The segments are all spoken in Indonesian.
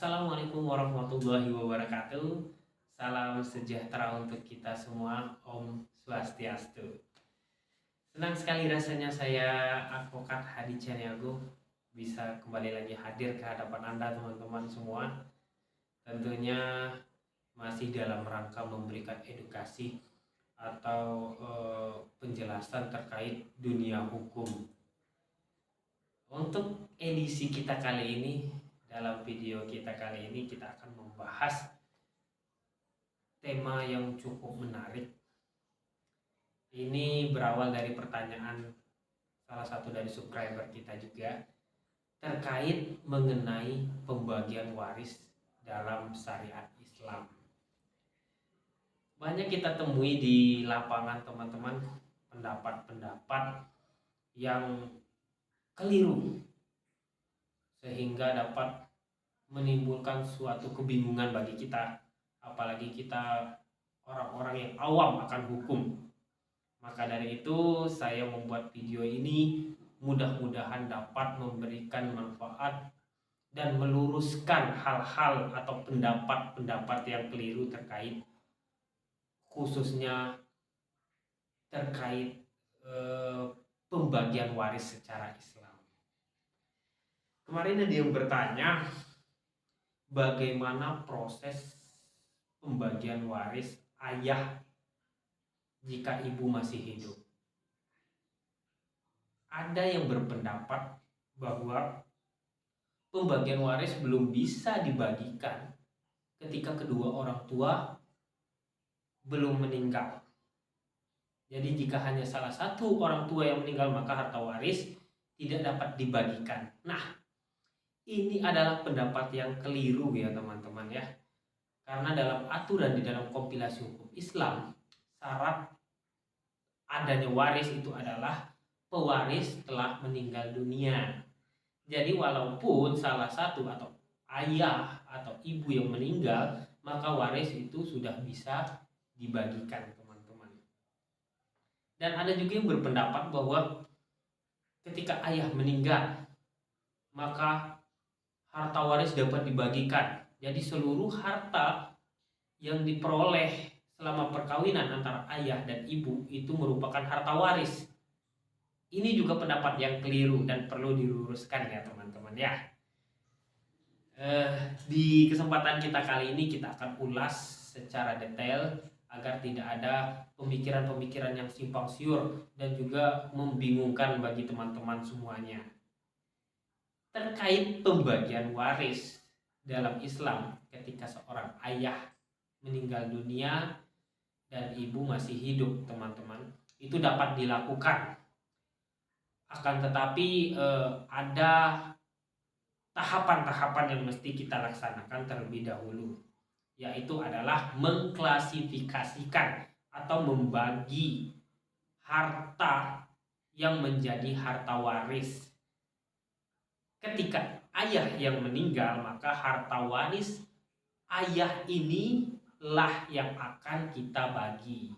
Assalamualaikum warahmatullahi wabarakatuh. Salam sejahtera untuk kita semua. Om Swastiastu. Senang sekali rasanya saya Advokat Hadi Caniago bisa kembali lagi hadir ke hadapan Anda teman-teman semua. Tentunya masih dalam rangka memberikan edukasi atau penjelasan terkait dunia hukum. Untuk edisi kita kali ini, dalam video kita kali ini kita akan membahas tema yang cukup menarik. Ini berawal dari pertanyaan salah satu dari subscriber kita juga terkait mengenai pembagian waris dalam syariat Islam. Banyak kita temui di lapangan teman-teman pendapat-pendapat yang keliru sehingga dapat menimbulkan suatu kebingungan bagi kita, apalagi kita orang-orang yang awam akan hukum. Maka dari itu saya membuat video ini mudah-mudahan dapat memberikan manfaat dan meluruskan hal-hal atau pendapat-pendapat yang keliru terkait khususnya terkait pembagian waris secara Islam. Kemarin ada yang bertanya bagaimana proses pembagian waris ayah jika ibu masih hidup. Ada yang berpendapat bahwa pembagian waris belum bisa dibagikan ketika kedua orang tua belum meninggal. Jadi jika hanya salah satu orang tua yang meninggal maka harta waris tidak dapat dibagikan. Nah, ini adalah pendapat yang keliru ya teman-teman ya. Karena dalam aturan di dalam kompilasi hukum Islam, syarat adanya waris itu adalah pewaris telah meninggal dunia. Jadi walaupun salah satu atau ayah atau ibu yang meninggal, maka waris itu sudah bisa dibagikan teman-teman. Dan ada juga yang berpendapat bahwa ketika ayah meninggal, maka harta waris dapat dibagikan. Jadi seluruh harta yang diperoleh selama perkawinan antara ayah dan ibu itu merupakan harta waris. Ini juga pendapat yang keliru dan perlu diluruskan ya teman-teman ya. Di kesempatan kita kali ini kita akan ulas secara detail agar tidak ada pemikiran-pemikiran yang simpang siur dan juga membingungkan bagi teman-teman semuanya. Terkait pembagian waris dalam Islam ketika seorang ayah meninggal dunia dan ibu masih hidup teman-teman, itu dapat dilakukan. Akan tetapi ada tahapan-tahapan yang mesti kita laksanakan terlebih dahulu, yaitu adalah mengklasifikasikan atau membagi harta yang menjadi harta waris. Ketika ayah yang meninggal, maka harta waris ayah inilah yang akan kita bagi.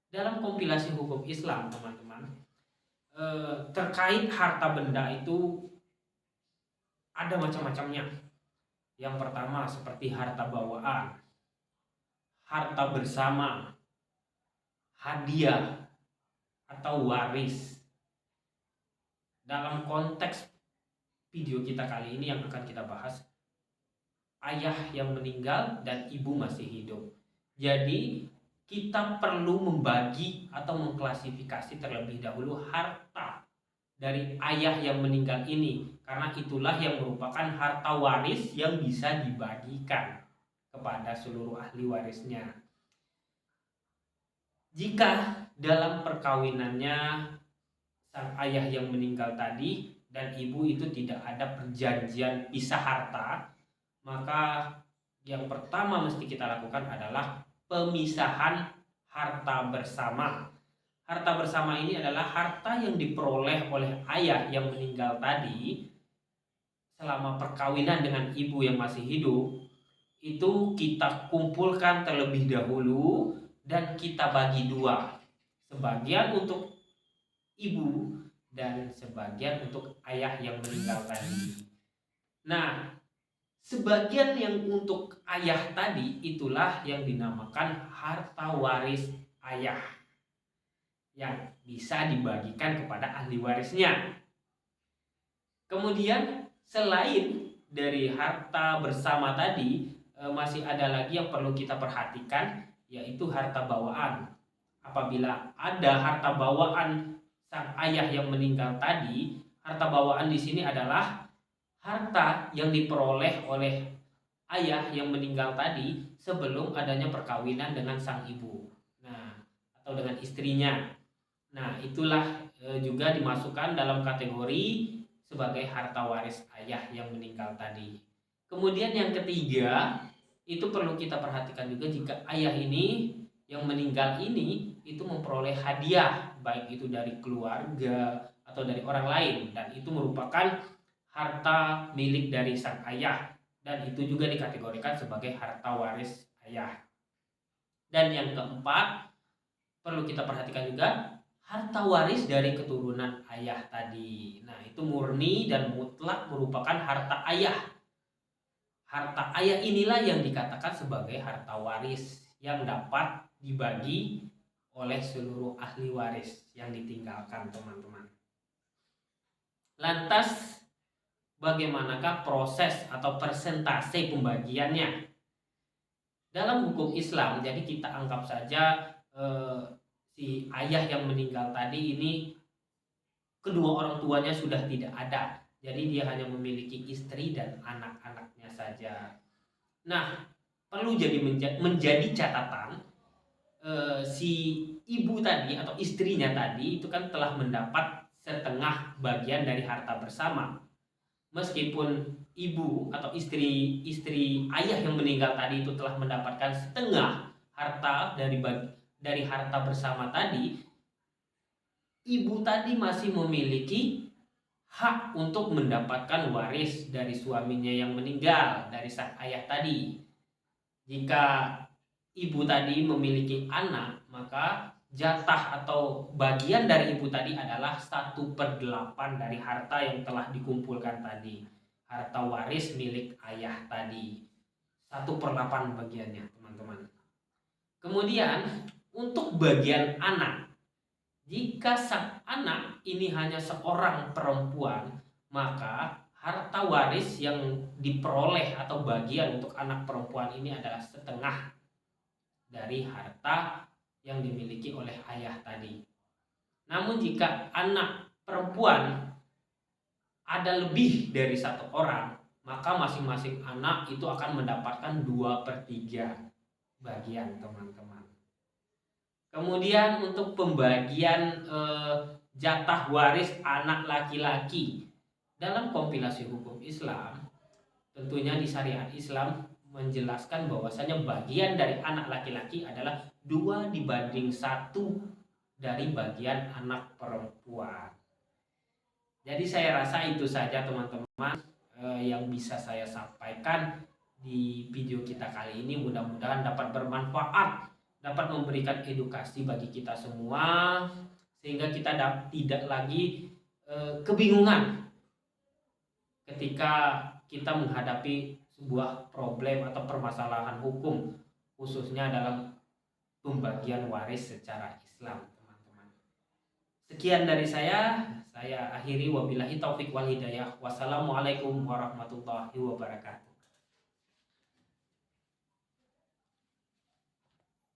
Dalam kompilasi hukum Islam teman-teman, terkait harta benda itu ada macam-macamnya. Yang pertama seperti harta bawaan, harta bersama, hadiah, atau waris. Dalam konteks video kita kali ini yang akan kita bahas, ayah yang meninggal dan ibu masih hidup. Jadi kita perlu membagi atau mengklasifikasi terlebih dahulu harta dari ayah yang meninggal ini, karena itulah yang merupakan harta waris yang bisa dibagikan kepada seluruh ahli warisnya. Jika dalam perkawinannya sang ayah yang meninggal tadi dan ibu itu tidak ada perjanjian pisah harta, maka yang pertama mesti kita lakukan adalah pemisahan harta bersama. Harta bersama ini adalah harta yang diperoleh oleh ayah yang meninggal tadi selama perkawinan dengan ibu yang masih hidup. Itu kita kumpulkan terlebih dahulu dan kita bagi dua. Sebagian untuk ibu dan sebagian untuk ayah yang meninggal tadi. Nah, Sebagian yang untuk ayah tadi itulah yang dinamakan harta waris ayah, yang bisa dibagikan kepada ahli warisnya. Kemudian selain dari harta bersama tadi, masih ada lagi yang perlu kita perhatikan, yaitu harta bawaan. Apabila ada harta bawaan sang ayah yang meninggal tadi, harta bawaan di sini adalah harta yang diperoleh oleh ayah yang meninggal tadi sebelum adanya perkawinan dengan sang ibu. Nah, atau dengan istrinya. Nah, itulah juga dimasukkan dalam kategori sebagai harta waris ayah yang meninggal tadi. Kemudian yang ketiga, itu perlu kita perhatikan juga jika ayah ini yang meninggal ini itu memperoleh hadiah, baik itu dari keluarga atau dari orang lain, dan itu merupakan harta milik dari sang ayah, dan itu juga dikategorikan sebagai harta waris ayah. Dan yang keempat, perlu kita perhatikan juga harta waris dari keturunan ayah tadi. Nah, itu murni dan mutlak merupakan harta ayah. Harta ayah inilah yang dikatakan sebagai harta waris yang dapat dibagi oleh seluruh ahli waris yang ditinggalkan, teman-teman. Lantas, bagaimanakah proses atau persentase pembagiannya? Dalam hukum Islam, jadi kita anggap saja si ayah yang meninggal tadi ini kedua orang tuanya sudah tidak ada. Jadi dia hanya memiliki istri dan anak-anaknya saja. Nah, perlu menjadi catatan, si ibu tadi atau istrinya tadi itu kan telah mendapat setengah bagian dari harta bersama. Meskipun ibu atau istri ayah yang meninggal tadi itu telah mendapatkan setengah harta dari harta bersama tadi, ibu tadi masih memiliki hak untuk mendapatkan waris dari suaminya yang meninggal, dari sang ayah tadi. Jika ibu tadi memiliki anak, maka jatah atau bagian dari ibu tadi adalah 1/8 dari harta yang telah dikumpulkan tadi. Harta waris milik ayah tadi 1/8 bagiannya, teman-teman. Kemudian untuk bagian anak, jika sang anak ini hanya seorang perempuan, maka harta waris yang diperoleh atau bagian untuk anak perempuan ini adalah setengah dari harta yang dimiliki oleh ayah tadi. Namun jika anak perempuan ada lebih dari satu orang, maka masing-masing anak itu akan mendapatkan 2/3 bagian, teman-teman. Kemudian untuk pembagian jatah waris anak laki-laki dalam kompilasi hukum Islam, tentunya di syariat Islam menjelaskan bahwasanya bagian dari anak laki-laki adalah 2/1 dari bagian anak perempuan. Jadi saya rasa itu saja, teman-teman, yang bisa saya sampaikan di video kita kali ini. Mudah-mudahan dapat bermanfaat, dapat memberikan edukasi bagi kita semua, sehingga kita tidak lagi kebingungan ketika kita menghadapi sebuah problem atau permasalahan hukum, khususnya dalam pembagian waris secara Islam, teman-teman. Sekian dari saya akhiri, wabillahi taufik wal hidayah. Wassalamualaikum warahmatullahi wabarakatuh.